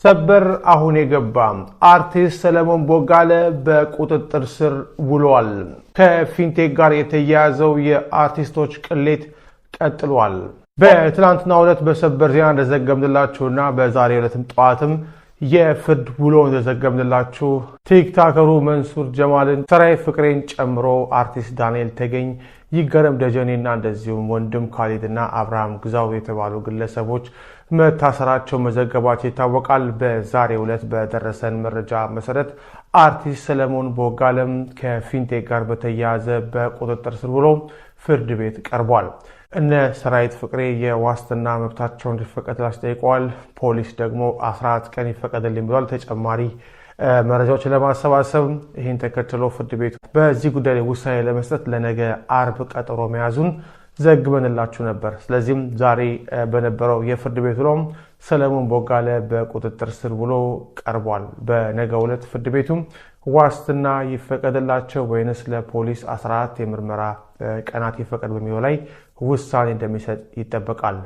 ሰበር አሁን የገባ አርቲስት ሰለሞን ቦጋለ በቁጥጥር ስር ውሏል። ከፊንቴክ ጋር የተያያዘው የአርቲስቶች ቅሌት ቀጥሏል። በትናንትናው ዕለት በሰበር ዜና እንደዘገብንላችሁና በዛሬው ዕለትም ጠዋትም የፍርድ ውሎ እንደዘገብንላችሁ ቲክቶከሩ መንሱር ጀማልን፣ ሰራዊት ፍቅሬን ጨምሮ አርቲስት ዳንኤል ተገኝ፣ ይገረም ደጀኔና እንደዚሁም ወንድም ካሊድና አብርሃም ግዛው የተባሉ ግለሰቦች መታሰራቸው መዘገባቸው ይታወቃል። በዛሬው ዕለት በደረሰን መረጃ መሰረት አርቲስት ሰለሞን ቦጋለም ከፊንቴክ ጋር በተያያዘ በቁጥጥር ስር ውሎ ፍርድ ቤት ቀርቧል። እነ ሰራዊት ፍቅሬ የዋስትና መብታቸውን እንዲፈቀድላቸው ጠይቀዋል። ፖሊስ ደግሞ 14 ቀን ይፈቀድልኝ ብሏል። ተጨማሪ መረጃዎችን ለማሰባሰብ ይህን ተከትሎ ፍርድ ቤቱ በዚህ ጉዳይ ላይ ውሳኔ ለመስጠት ለነገ አርብ ቀጠሮ መያዙን ዘግበንላችሁ ነበር። ስለዚህም ዛሬ በነበረው የፍርድ ቤት ውሎ ሰለሞን ቦጋለ በቁጥጥር ስር ውሎ ቀርቧል። በነገው ዕለት ፍርድ ቤቱም ዋስትና ይፈቀድላቸው ወይንስ ለፖሊስ 14 የምርመራ ቀናት ይፈቀድ በሚለው ላይ ውሳኔ እንደሚሰጥ ይጠበቃል።